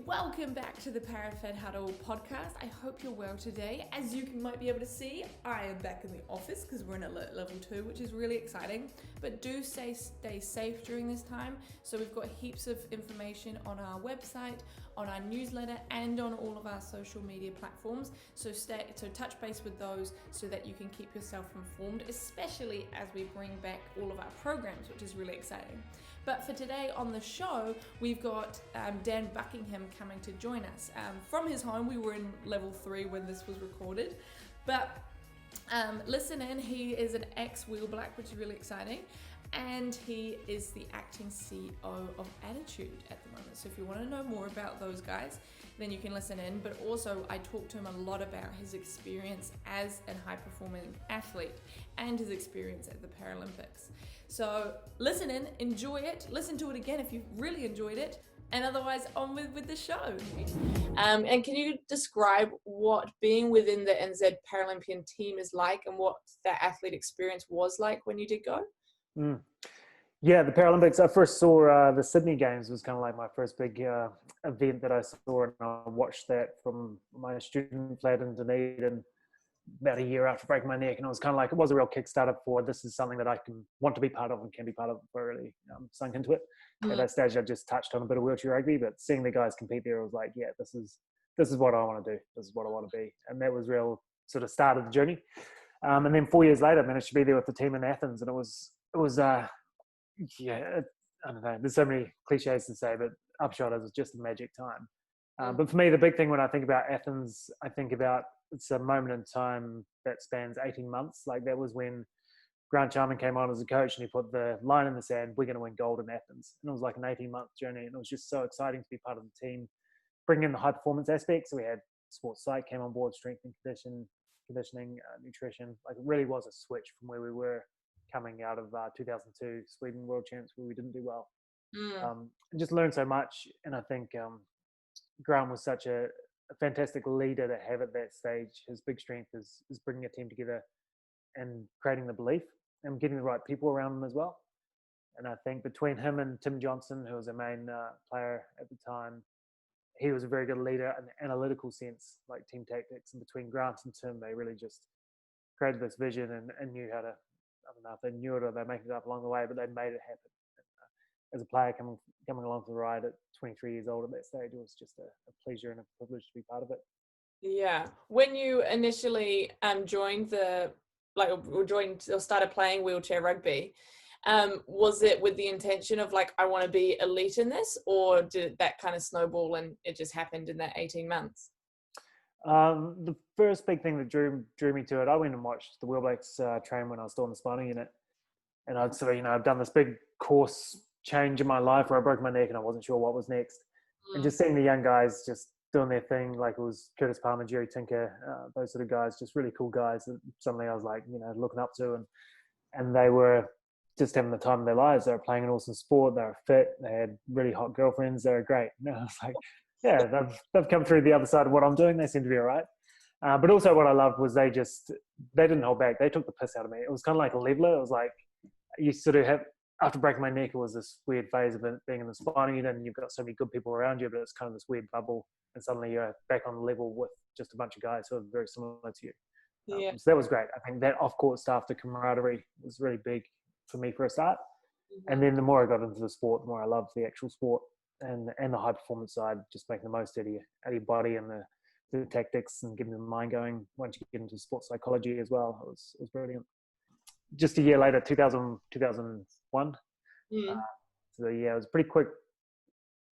welcome back to the Parafed Huddle podcast. I hope you're well today. As you might be able to see, I am back in the office because we're in alert level 2, which is really exciting. But do stay safe during this time. So we've got heaps of information on our website, on our newsletter, and on all of our social media platforms. So touch base with those so that you can keep yourself informed, especially as we bring back all of our programs, which is really exciting. But for today on the show, we've got Dan Buckingham coming to join us. From his home, we were in level 3 when this was recorded. But listen in, he is an ex-Wheel Black, which is really exciting. And he is the acting CEO of Attitude at the moment. So if you want to know more about those guys, then you can listen in. But also, I talked to him a lot about his experience as a high-performing athlete and his experience at the Paralympics. So listen in, enjoy it, listen to it again if you really enjoyed it, and otherwise on with the show. And can you describe what being within the NZ Paralympian team is like and what that athlete experience was like when you did go? Yeah, the Paralympics, I first saw the Sydney Games was kind of like my first big event that I saw, and I watched that from my student flat in Dunedin about a year after breaking my neck, and it was kind of like, it was a real Kickstarter for this is something that I want to be part of and can be part of. I really sunk into it. At that stage, I just touched on a bit of wheelchair rugby, but seeing the guys compete there, I was like, yeah, this is what I want to do. This is what I want to be. And that was real sort of start of the journey. And then 4 years later, I managed to be there with the team in Athens, and it was yeah, I don't know, there's so many cliches to say, but upshot is it was just a magic time. But for me, the big thing when I think about Athens, I think about it's a moment in time that spans 18 months. Like that was when Grant Charman came on as a coach and he put the line in the sand, we're going to win gold in Athens. And it was like an 18-month journey, and it was just so exciting to be part of the team, bring in the high performance aspects. So we had sports psych came on board, strength and conditioning, nutrition. Like it really was a switch from where we were coming out of 2002 Sweden World Champs, where we didn't do well. And just learned so much. And I think Graham was such a fantastic leader to have at that stage. His big strength is bringing a team together and creating the belief and getting the right people around him as well. And I think between him and Tim Johnson, who was a main player at the time, he was a very good leader in the analytical sense, like team tactics. And between Grant and Tim, they really just created this vision and knew how to, I don't know if they knew it or they made it up along the way, but they made it happen. As a player coming along for the ride at 23 years old at that stage, it was just a pleasure and a privilege to be part of it. Yeah. When you initially joined started playing wheelchair rugby, was it with the intention of like, I want to be elite in this, or did that kind of snowball and it just happened in that 18 months? The first big thing that drew me to it, I went and watched the Wheel Blacks train when I was still in the spinal unit, and I'd sort of, I've done this big course change in my life where I broke my neck and I wasn't sure what was next. And just seeing the young guys just doing their thing, like it was Curtis Palmer, Jerry Tinker, those sort of guys, just really cool guys that suddenly I was like, looking up to, and they were just having the time of their lives. They were playing an awesome sport, they were fit, they had really hot girlfriends, they were great. And I was like, yeah, they've come through the other side of what I'm doing, they seem to be all right. But also what I loved was they didn't hold back, they took the piss out of me. It was kind of like a leveler. It was like, you sort of have, after breaking my neck, it was this weird phase of being in the spinal unit and you've got so many good people around you, but it's kind of this weird bubble, and suddenly you're back on the level with just a bunch of guys who are very similar to you. Yeah. So that was great. I think that off-court stuff, the camaraderie was really big for me for a start. Mm-hmm. And then the more I got into the sport, the more I loved the actual sport and the high performance side, just making the most out of your body and the tactics and getting the mind going. Once you get into sports psychology as well, it was brilliant. Just a year later, 2001. So yeah, it was a pretty quick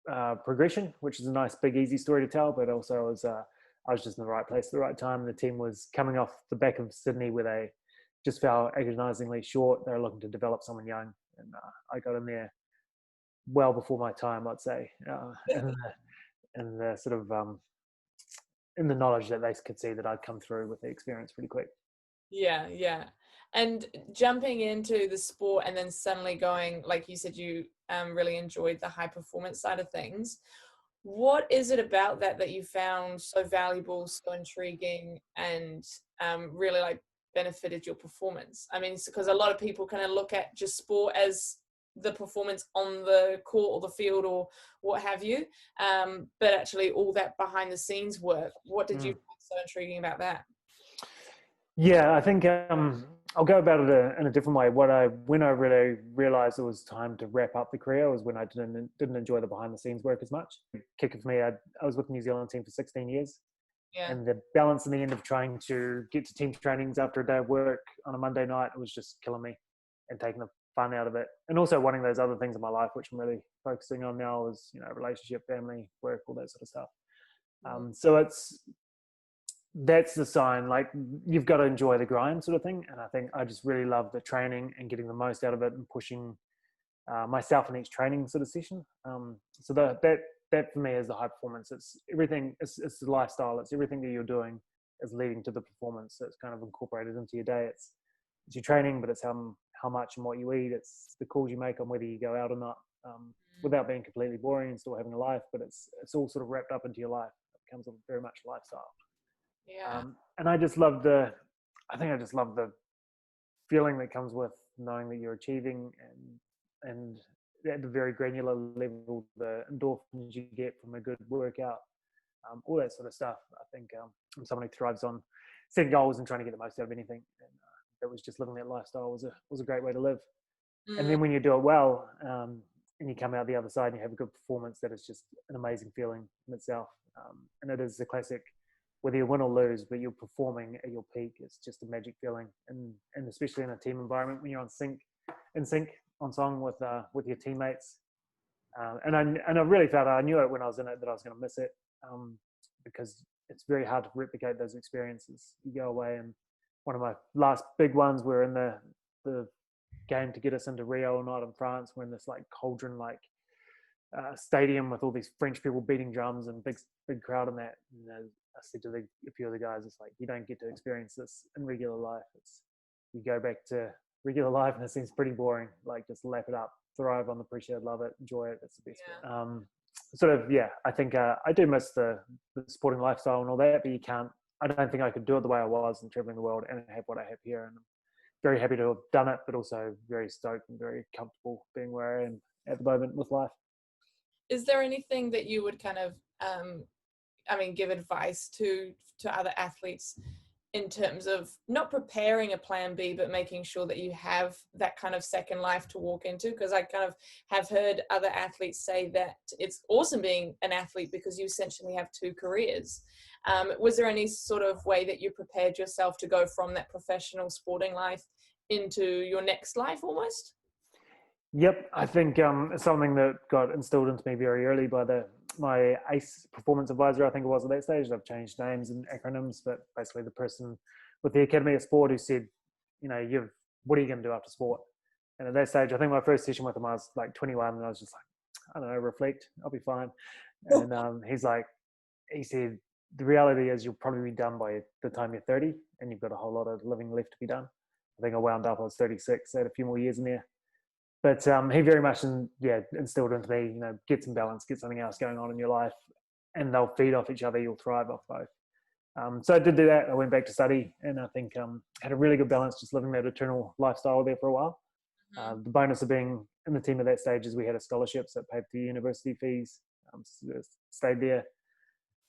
progression, which is a nice, big, easy story to tell. But also, I was just in the right place at the right time. The team was coming off the back of Sydney, where they just fell agonisingly short. They were looking to develop someone young, and I got in there well before my time, I'd say, and the sort of in the knowledge that they could see that I'd come through with the experience pretty quick. Yeah. And jumping into the sport and then suddenly going, like you said, you really enjoyed the high performance side of things. What is it about that you found so valuable, so intriguing, and really like benefited your performance? I mean, because a lot of people kind of look at just sport as the performance on the court or the field or what have you, but actually all that behind the scenes work. What did you find so intriguing about that? Yeah, I think I'll go about it in a different way. When I really realized it was time to wrap up the career was when I didn't enjoy the behind the scenes work as much. Kicker for me, I was with the New Zealand team for 16 years, Yeah. and the balance in the end of trying to get to team trainings after a day of work on a Monday night, it was just killing me and taking the fun out of it. And also wanting those other things in my life, which I'm really focusing on now, is relationship, family, work, all that sort of stuff. So that's the sign, like you've got to enjoy the grind sort of thing. And I think I just really love the training and getting the most out of it and pushing myself in each training sort of session. So that for me is the high performance. It's everything. It's the lifestyle. It's everything that you're doing is leading to the performance. So it's kind of incorporated into your day. It's your training, but it's how much and what you eat. It's the calls you make on whether you go out or not, without being completely boring and still having a life. But it's all sort of wrapped up into your life. It becomes very much a lifestyle. Yeah. And I just love the feeling that comes with knowing that you're achieving, and at the very granular level, the endorphins you get from a good workout, all that sort of stuff. I think I'm someone who thrives on setting goals and trying to get the most out of anything. And that was just living that lifestyle was a great way to live. And then when you do it well, and you come out the other side and you have a good performance, that is just an amazing feeling in itself. And it is the classic, whether you win or lose, but you're performing at your peak. It's just a magic feeling, and especially in a team environment when you're in sync on song with your teammates. And I really felt I knew it when I was in it that I was going to miss it, because it's very hard to replicate those experiences. You go away, and one of my last big ones, we're in the game to get us into Rio or not in France. We're in this like cauldron stadium with all these French people beating drums and big crowd in that. And I said to a few of the guys, it's like, you don't get to experience this in regular life. You go back to regular life and it seems pretty boring. Like, just lap it up, thrive on the pressure, love it, enjoy it. That's the best. Yeah. I think I do miss the sporting lifestyle and all that, but I don't think I could do it the way I was and traveling the world and have what I have here. And I'm very happy to have done it, but also very stoked and very comfortable being where I am at the moment with life. Is there anything that you would kind of, give advice to other athletes in terms of not preparing a plan B, but making sure that you have that kind of second life to walk into? Because I kind of have heard other athletes say that it's awesome being an athlete because you essentially have two careers. Was there any sort of way that you prepared yourself to go from that professional sporting life into your next life almost? Yep, I think it's something that got instilled into me very early by my ACE performance advisor, I think it was at that stage. I've changed names and acronyms, but basically the person with the Academy of Sport who said, what are you going to do after sport? And at that stage, I think my first session with him, I was like 21, and I was just like, I don't know, reflect, I'll be fine. And he said, the reality is you'll probably be done by the time you're 30, and you've got a whole lot of living left to be done. I think I wound up, I was 36, I had a few more years in there. But he very much instilled into me, get some balance, get something else going on in your life, and they'll feed off each other. You'll thrive off both. So I did do that. I went back to study, and I think had a really good balance, just living that eternal lifestyle there for a while. The bonus of being in the team at that stage is we had a scholarship that paid for the university fees. So stayed there.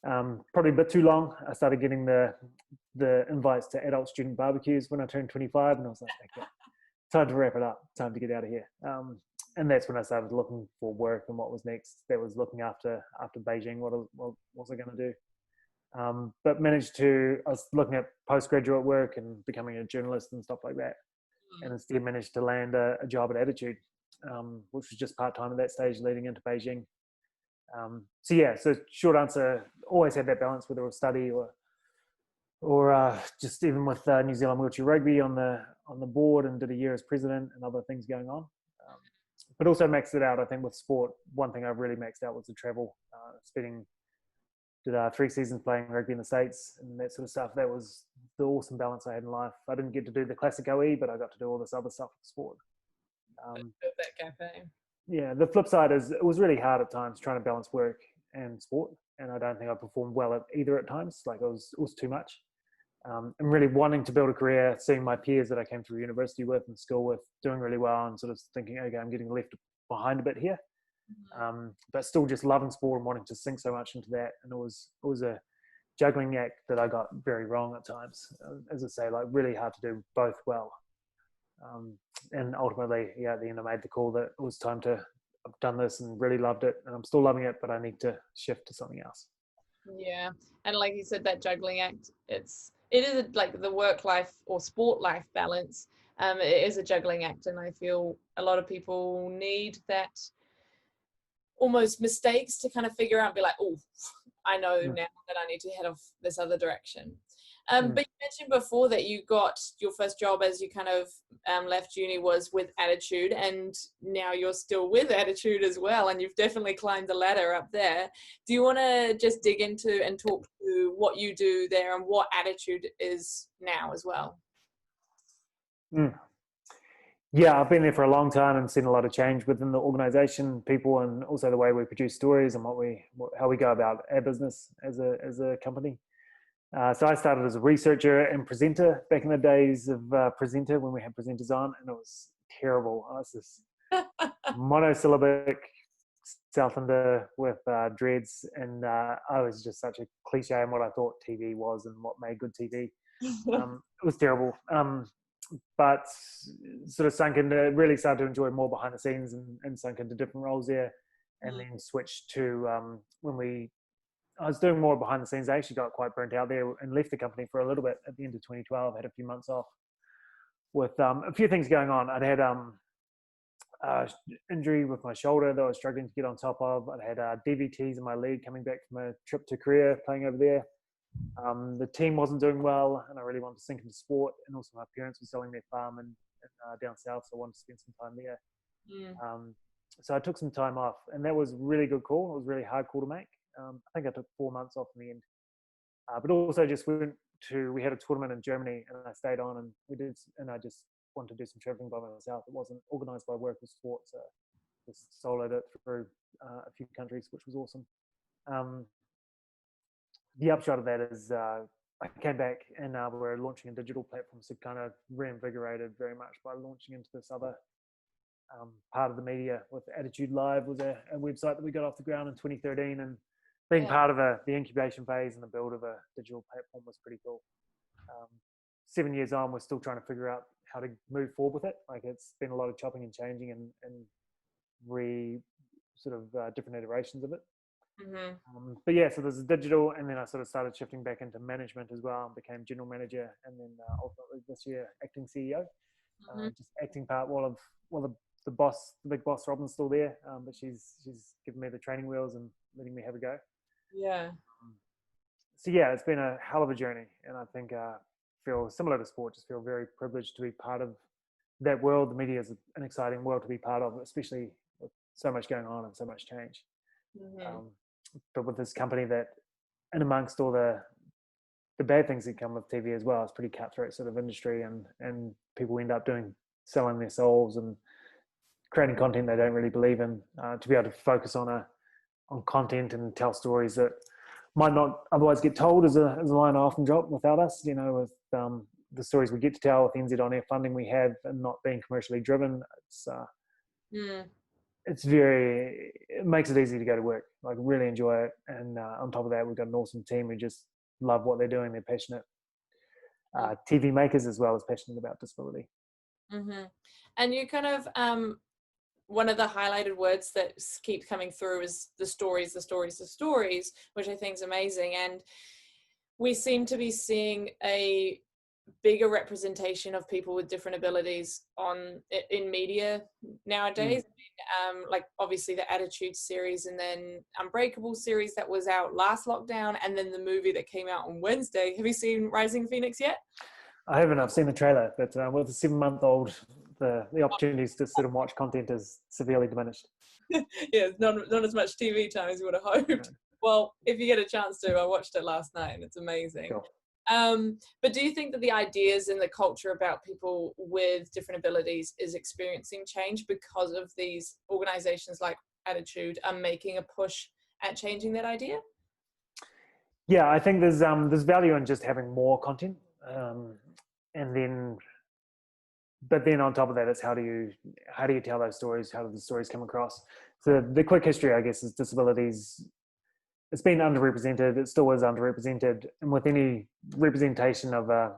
Probably a bit too long. I started getting the invites to adult student barbecues when I turned 25, and I was like, okay, time to wrap it up, time to get out of here. And that's when I started looking for work and what was next. That was looking after Beijing, what was I going to do? But I was looking at postgraduate work and becoming a journalist and stuff like that. And instead managed to land a job at Attitude, which was just part-time at that stage leading into Beijing. So short answer, always had that balance, whether it was study or just even with New Zealand Wheelchair Rugby on the board, and did a year as president and other things going on. But also maxed it out, I think, with sport. One thing I really maxed out was the travel. Did 3 seasons playing rugby in the States and that sort of stuff. That was the awesome balance I had in life. I didn't get to do the classic OE, but I got to do all this other stuff with sport. That cafe. Yeah, the flip side is it was really hard at times trying to balance work and sport. And I don't think I performed well at either at times. Like it was too much. and really wanting to build a career, seeing my peers that I came through university with and school with doing really well, and sort of thinking, okay, I'm getting left behind a bit here. But still just loving sport and wanting to sink so much into that. And it was a juggling act that I got very wrong at times. As I say, like really hard to do both well. And ultimately, at the end I made the call that it was time to, I've done this and really loved it, and I'm still loving it, but I need to shift to something else. Yeah. And like you said, that juggling act, it is like the work life or sport life balance. It is a juggling act, and I feel a lot of people need that almost mistakes to kind of figure out and be like, oh, I know now that I need to head off this other direction. But you mentioned before that you got your first job as you kind of left uni was with Attitude, and now you're still with Attitude as well, and you've definitely climbed the ladder up there. Do you want to just dig into and talk to what you do there and what Attitude is now as well? Yeah, I've been there for a long time and seen a lot of change within the organization, people, and also the way we produce stories and how we go about our business as a company. So I started as a researcher and presenter back in the days of presenter, when we had presenters on, and it was terrible. I was this monosyllabic Southlander with dreads, and I was just such a cliche in what I thought TV was and what made good TV. It was terrible. But sort of really started to enjoy more behind the scenes, and sunk into different roles there, and then switched to I was doing more behind the scenes. I actually got quite burnt out there and left the company for a little bit at the end of 2012. Had a few months off with a few things going on. I'd had injury with my shoulder that I was struggling to get on top of. I'd had DVTs in my leg coming back from a trip to Korea playing over there. The team wasn't doing well, and I really wanted to sink into sport. And also, my parents were selling their farm in down south, so I wanted to spend some time there. So I took some time off, and that was a really good call. It was a really hard call to make. I think I took 4 months off in the end, but also just we had a tournament in Germany, and I stayed on, and I just wanted to do some traveling by myself. It wasn't organized by work or sport, so just soloed it through a few countries, which was awesome. The upshot of that is I came back, and we're launching a digital platform, so kind of reinvigorated very much by launching into this other part of the media. With Attitude Live was a website that we got off the ground in 2013, and being part of the incubation phase and the build of a digital platform was pretty cool. 7 years on, we're still trying to figure out how to move forward with it. Like, it's been a lot of chopping and changing and different iterations of it. But yeah, so there's a digital, and then I sort of started shifting back into management as well, and became general manager, and then ultimately this year acting CEO. Just acting part while the big boss Robin's still there, but she's given me the training wheels and letting me have a go. So yeah, it's been a hell of a journey, and I think feel similar to sport, just feel very privileged to be part of that world. The media is an exciting world to be part of, especially with so much going on and so much change. But with this company that, and amongst all the bad things that come with TV as well, it's pretty cutthroat sort of industry, and people end up selling their souls and creating content they don't really believe in, to be able to focus on content and tell stories that might not otherwise get told as a line I often drop without us, with the stories we get to tell with NZ On Air funding we have and not being commercially driven. It makes it easy to go to work. Like, really enjoy it. And on top of that, we've got an awesome team who just love what they're doing. They're passionate TV makers as well as passionate about disability. And you kind of, one of the highlighted words that keeps coming through is the stories, which I think is amazing. And we seem to be seeing a bigger representation of people with different abilities in media nowadays. Like, obviously the Attitude series, and then Unbreakable series that was out last lockdown, and then the movie that came out on Wednesday. Have you seen Rising Phoenix yet? I haven't. I've seen the trailer, but with a 7-month-old, the opportunities to sit and watch content is severely diminished. Yeah, not as much TV time as you would have hoped. No. Well, if you get a chance to, I watched it last night, and it's amazing. Cool. But do you think that the ideas and the culture about people with different abilities is experiencing change because of these organizations like Attitude are making a push at changing that idea? Yeah, I think there's value in just having more content. And then, but then on top of that, it's how do you tell those stories? How do the stories come across? So the quick history, I guess, is disabilities. It's been underrepresented. It still is underrepresented, and with any representation of a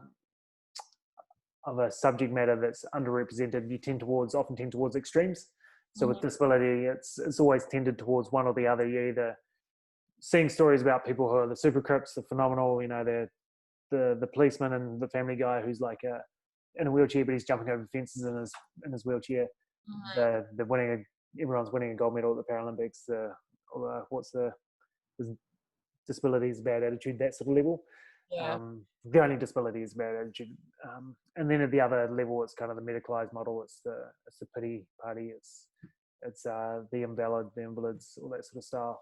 subject matter that's underrepresented, you often tend towards extremes. So with disability, it's always tended towards one or the other. You're either seeing stories about people who are the super crips, the phenomenal, the policeman and the family guy who's like in a wheelchair, but he's jumping over fences in his wheelchair. Everyone's winning a gold medal at the Paralympics. What's the disability is bad attitude, that sort of level. Yeah. The only disability is bad attitude. And then at the other level, it's kind of the medicalized model. It's the pity party. It's the invalid, the invalids, all that sort of stuff.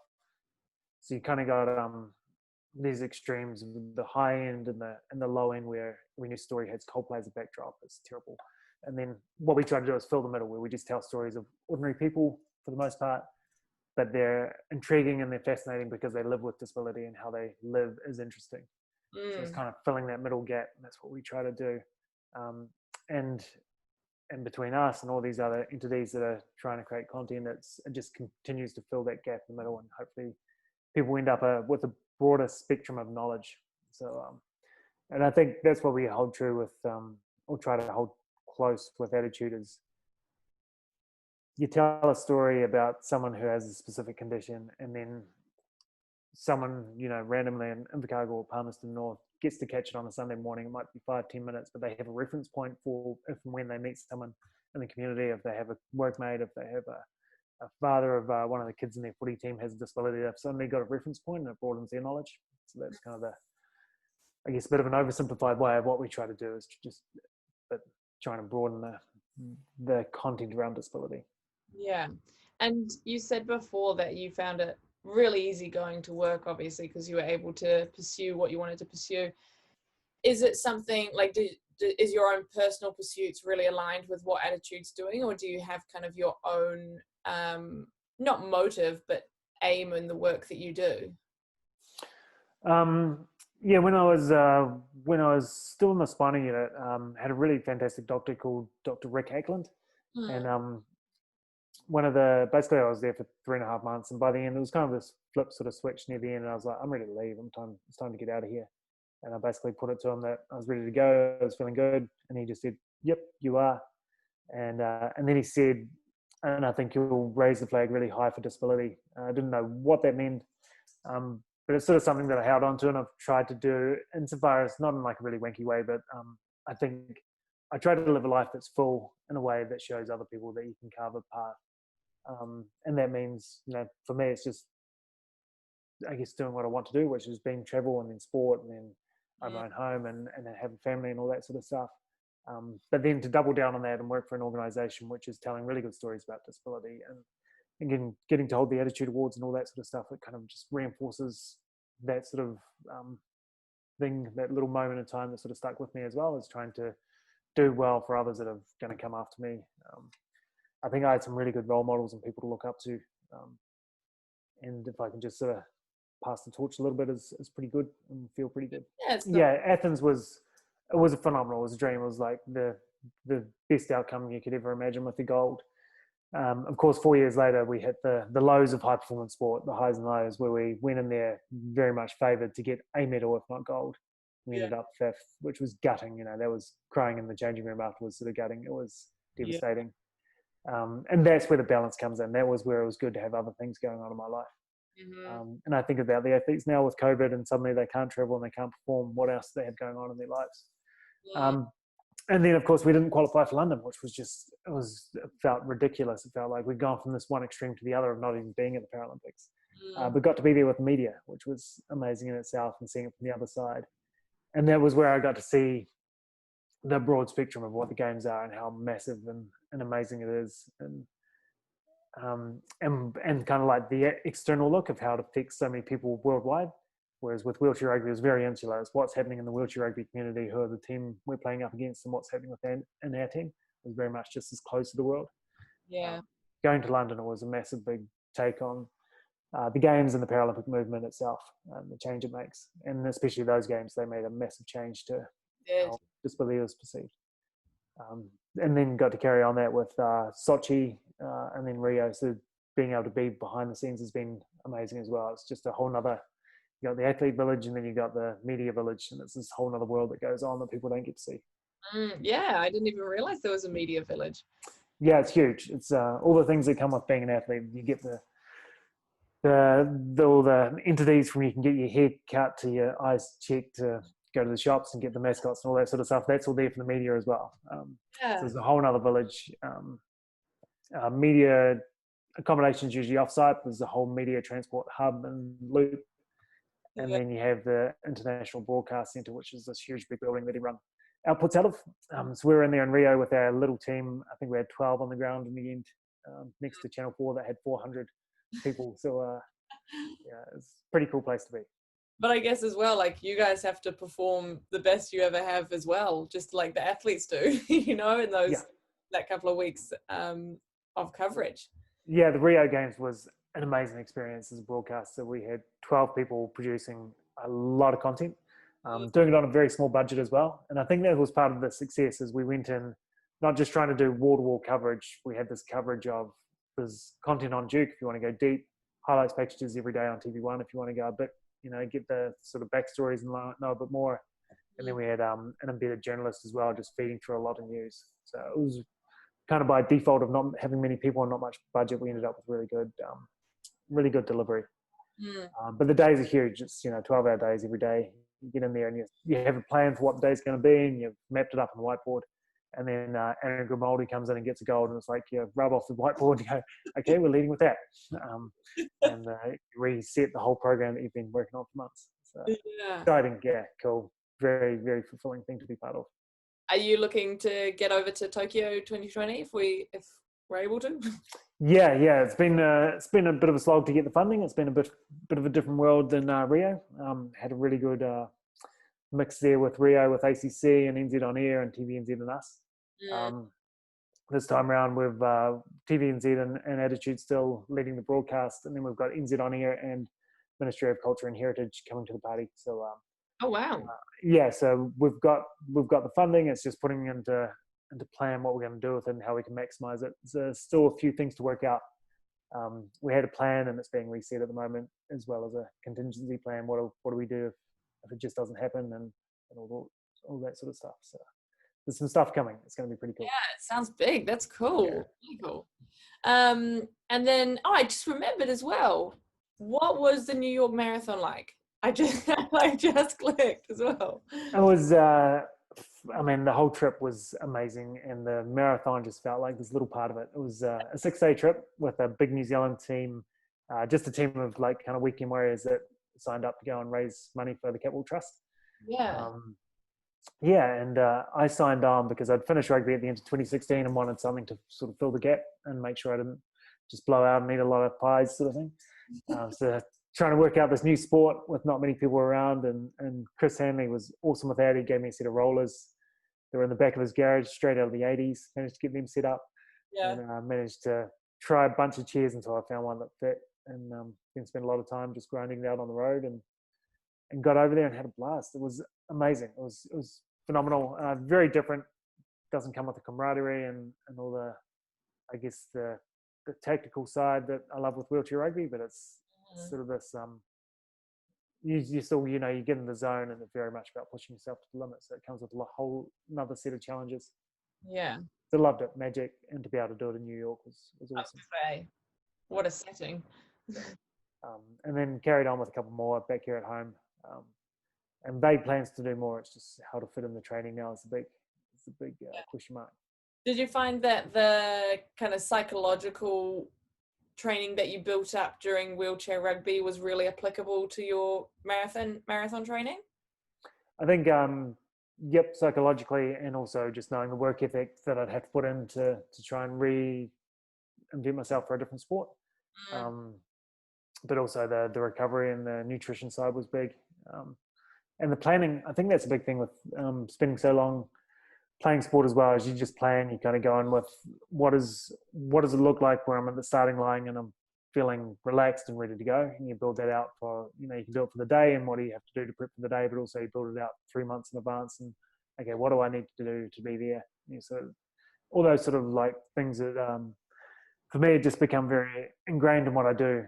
So you kind of got these extremes, the high end and the low end, where when your story has Coldplay as a backdrop, it's terrible. And then what we try to do is fill the middle, where we just tell stories of ordinary people for the most part, but they're intriguing and they're fascinating because they live with disability, and how they live is interesting. So it's kind of filling that middle gap, and that's what we try to do. And between us and all these other entities that are trying to create content, it just continues to fill that gap in the middle, and hopefully people end up with a broader spectrum of knowledge. So, and I think that's what we hold true with, or try to hold close with attitude, is you tell a story about someone who has a specific condition, and then someone, randomly in Invercargill or Palmerston North gets to catch it on a Sunday morning. It might be 5-10 minutes, but they have a reference point for if and when they meet someone in the community, if they have a workmate, if they have a father of one of the kids in their footy team has a disability, they've suddenly got a reference point, and it broadens their knowledge. So that's kind of I guess, a bit of an oversimplified way of what we try to do, is just trying to broaden the content around disability. Yeah. And you said before that you found it really easy going to work, obviously, because you were able to pursue what you wanted to pursue. Is it something like, is your own personal pursuits really aligned with what Attitude's doing, or do you have kind of your own, not motive, but aim in the work that you do? Yeah, when I was still in the spinal unit, had a really fantastic doctor called Dr. Rick Ackland, and basically I was there for 3.5 months, and by the end it was kind of this flip sort of switch near the end, and I was like, I'm ready to leave. It's time to get out of here. And I basically put it to him that I was ready to go. I was feeling good, and he just said, "Yep, you are." And then he said, and I think you'll raise the flag really high for disability. I didn't know what that meant, but it's sort of something that I held on to, and I've tried to do insofar as, not in like a really wanky way, but I think I try to live a life that's full in a way that shows other people that you can carve a path. And that means, for me, it's just, I guess, doing what I want to do, which is being travel and then sport, and then own my own home and have a family and all that sort of stuff. But then to double down on that and work for an organization which is telling really good stories about disability, and getting to hold the Attitude Awards and all that sort of stuff, it kind of just reinforces that sort of thing, that little moment in time that sort of stuck with me as well, as trying to do well for others that are going to come after me. I think I had some really good role models and people to look up to. And if I can just sort of pass the torch a little bit, is pretty good and feel pretty good. Yeah, Athens was phenomenal. It was a dream. It was like the best outcome you could ever imagine with the gold. Of course, 4 years later, we hit the lows of high performance sport, the highs and lows, where we went in there very much favoured to get a medal, if not gold. We ended up 5th, which was gutting. That was crying in the changing room afterwards, sort of gutting. It was devastating. And that's where the balance comes in. That was where it was good to have other things going on in my life. And I think about the athletes now with COVID, and suddenly they can't travel and they can't perform. What else they have going on in their lives? And then, of course, we didn't qualify for London, which was it felt ridiculous. It felt like we'd gone from this one extreme to the other of not even being at the Paralympics. But got to be there with the media, which was amazing in itself, and seeing it from the other side. And that was where I got to see the broad spectrum of what the games are and how massive and amazing it is. And kind of like the external look of how it affects so many people worldwide. Whereas with wheelchair rugby, it was very insular. It's what's happening in the wheelchair rugby community, who are the team we're playing up against, and what's happening in our team. It was very much just as close to the world. Going to London, it was a massive big take on the games and the Paralympic movement itself, the change it makes. And especially those games, they made a massive change to Good. disbelief was perceived. And then got to carry on that with Sochi and then Rio. So being able to be behind the scenes has been amazing as well. It's just a whole nother, you got the athlete village and then you got the media village, and it's this whole nother world that goes on that people don't get to see. Yeah, I didn't even realize there was a media village. Yeah, it's huge. It's all the things that come with being an athlete. You get all the entities from you can get your hair cut to your eyes checked to go to the shops and get the mascots and all that sort of stuff. That's all there for the media as well. So there's a whole nother village. Media accommodations usually offsite. There's a whole media transport hub and loop. And then you have the International Broadcast Centre, which is this huge big building that everyone outputs out of. So we were in there in Rio with our little team. I think we had 12 on the ground in the end, next to Channel 4 that had 400 people. So yeah, it's a pretty cool place to be. But I guess as well, like you guys have to perform the best you ever have as well, just like the athletes do, in that couple of weeks of coverage. Yeah, the Rio Games was an amazing experience as a broadcaster. We had 12 people producing a lot of content, doing it on a very small budget as well. And I think that was part of the success as we went in, not just trying to do wall-to-wall coverage. We had this coverage of, there's content on Duke if you want to go deep, highlights packages every day on TV1 if you want to go a bit, get the sort of backstories and know a bit more. And then we had an embedded journalist as well, just feeding through a lot of news. So it was kind of by default of not having many people and not much budget, we ended up with really good delivery. But the days are huge. It's 12-hour days every day. You get in there and you have a plan for what the day's going to be, and you've mapped it up on the whiteboard. And then Aaron Grimaldi comes in and gets a gold, and it's like you rub off the whiteboard and you go, okay, we're leading with that. And reset the whole program that you've been working on for months. So exciting, yeah, cool. Very, very fulfilling thing to be part of. Are you looking to get over to Tokyo 2020 if we're able to? Yeah. It's been a bit of a slog to get the funding. It's been a bit of a different world than Rio. Had a really good mix there with Rio, with ACC and NZ On Air and TVNZ and us. This time around, we've TVNZ and Attitude still leading the broadcast, and then we've got NZ On Air and Ministry of Culture and Heritage coming to the party. So, oh wow, yeah. So we've got the funding. It's just putting into plan what we're going to do with it and how we can maximize it. There's still a few things to work out. We had a plan, and it's being reset at the moment, as well as a contingency plan. What do we do if it just doesn't happen, and all that sort of stuff. So there's some stuff coming. It's going to be pretty cool. Yeah, it sounds big. That's cool. Yeah. Really cool. And then I just remembered as well. What was the New York Marathon like? I just clicked as well. It was. The whole trip was amazing, and the marathon just felt like this little part of it. It was a 6-day trip with a big New Zealand team, just a team of like kind of weekend warriors that signed up to go and raise money for the Capital Trust. Yeah. And I signed on because I'd finished rugby at the end of 2016 and wanted something to sort of fill the gap and make sure I didn't just blow out and eat a lot of pies sort of thing. So trying to work out this new sport with not many people around, and Chris Hanley was awesome with that. He gave me a set of rollers. They were in the back of his garage, straight out of the 80s. Managed to get them set up. Yeah. And managed to try a bunch of chairs until I found one that fit, and then spent a lot of time just grinding it out on the road, and got over there and had a blast. It was amazing. It was phenomenal. Very different. Doesn't come with the camaraderie and all the, I guess, the tactical side that I love with wheelchair rugby, but it's sort of this you still you get in the zone, and it's very much about pushing yourself to the limit, so it comes with a whole another set of challenges. Yeah, so loved it. Magic, and to be able to do it in New York was awesome. What a setting. And then carried on with a couple more back here at home, and vague plans to do more. It's just how to fit in the training now. It's a big question mark. Did you find that the kind of psychological training that you built up during wheelchair rugby was really applicable to your marathon training? I think, psychologically, and also just knowing the work ethic that I'd have to put in to try and reinvent myself for a different sport. But also the recovery and the nutrition side was big. And the planning, I think that's a big thing with spending so long playing sport as well. As you just plan, you kind of go in with what does it look like where I'm at the starting line and I'm feeling relaxed and ready to go, and you build that out for, you can do it for the day, and what do you have to do to prep for the day, but also you build it out 3 months in advance and okay, what do I need to do to be there? So all those sort of like things that for me, it just become very ingrained in what I do.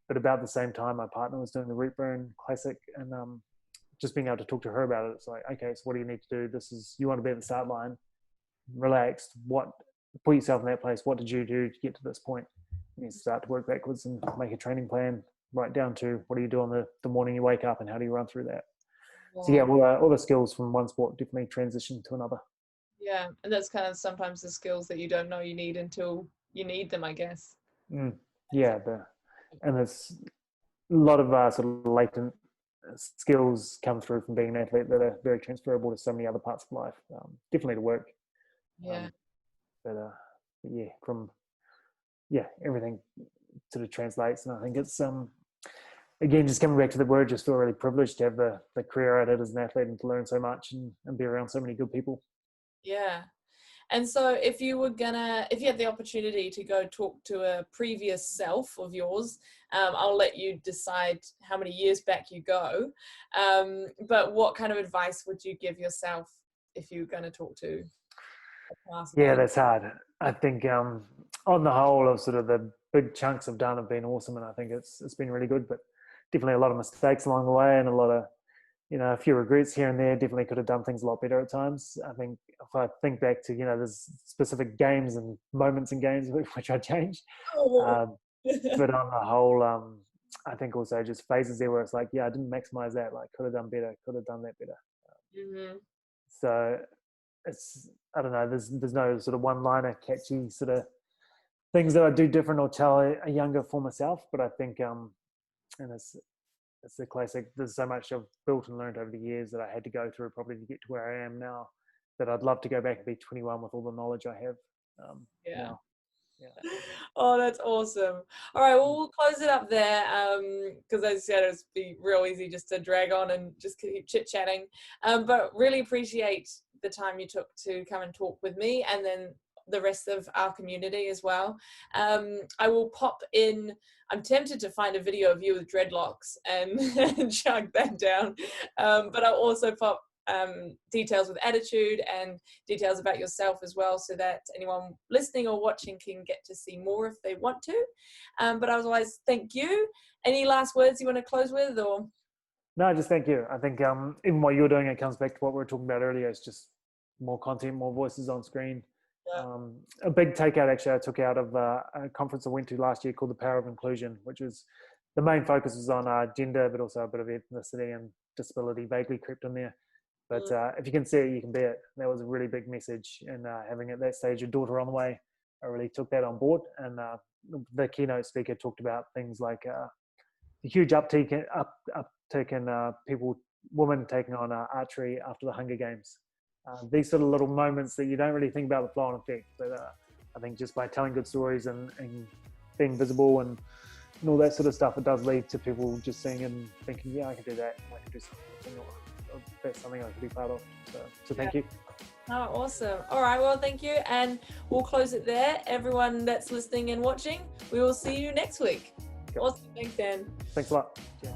But about the same time, my partner was doing the Root Burn Classic, and just being able to talk to her about it, it's like, okay, so what do you need to do? You want to be at the start line, relaxed. Put yourself in that place. What did you do to get to this point? You start to work backwards and make a training plan, right down to what do you do on the morning you wake up and how do you run through that. Yeah. So yeah, all the skills from one sport definitely transition to another. Yeah, and that's kind of sometimes the skills that you don't know you need until you need them, I guess. Yeah, and there's a lot of sort of latent skills come through from being an athlete that are very transferable to so many other parts of life. Definitely to work. Yeah. But everything sort of translates, and I think it's again, just coming back to the word, just feel really privileged to have the career I did as an athlete and to learn so much and be around so many good people. Yeah. And so if you had the opportunity to go talk to a previous self of yours, I'll let you decide how many years back you go. But what kind of advice would you give yourself if you were going to talk to a past? Yeah, that's hard. I think on the whole of sort of the big chunks I've done have been awesome, and I think it's been really good, but definitely a lot of mistakes along the way and a lot of, a few regrets here and there. Definitely could have done things a lot better at times. I think if I think back to, there's specific games and moments in games which I changed. But on the whole, I think also just phases there where it's like, yeah, I didn't maximize that. Like, could have done better, could have done that better. So I don't know, there's no sort of one-liner catchy sort of things that I do different or tell a younger former self. But I think, and it's the classic, there's so much I've built and learned over the years that I had to go through probably to get to where I am now, that I'd love to go back and be 21 with all the knowledge I have now. Yeah. Oh, that's awesome. All right, well, we'll close it up there because as I said, it'd be real easy just to drag on and just keep chit-chatting. But really appreciate the time you took to come and talk with me and then the rest of our community as well. I will pop in, I'm tempted to find a video of you with dreadlocks and chug that down, but I'll also pop details with attitude and details about yourself as well, so that anyone listening or watching can get to see more if they want to. But otherwise, thank you. Any last words you want to close with, or? No, just thank you. I think even what you're doing, it comes back to what we were talking about earlier. It's just more content, more voices on screen. Yeah. A big takeout actually I took out of a conference I went to last year called the Power of Inclusion, which was the main focus was on gender, but also a bit of ethnicity and disability vaguely crept in there. But if you can see it, you can be it. That was a really big message. And having at that stage a daughter on the way, I really took that on board. And the keynote speaker talked about things like the huge uptick in women taking on archery after the Hunger Games. These sort of little moments that you don't really think about the flow-on effect. But I think just by telling good stories and being visible and all that sort of stuff, it does lead to people just seeing and thinking, yeah, I can do that. I can do something. Or that's something I can be part of. So thank you. Oh, awesome. All right, well, thank you. And we'll close it there. Everyone that's listening and watching, we will see you next week. Cool. Awesome. Thanks, Dan. Thanks a lot. Yeah.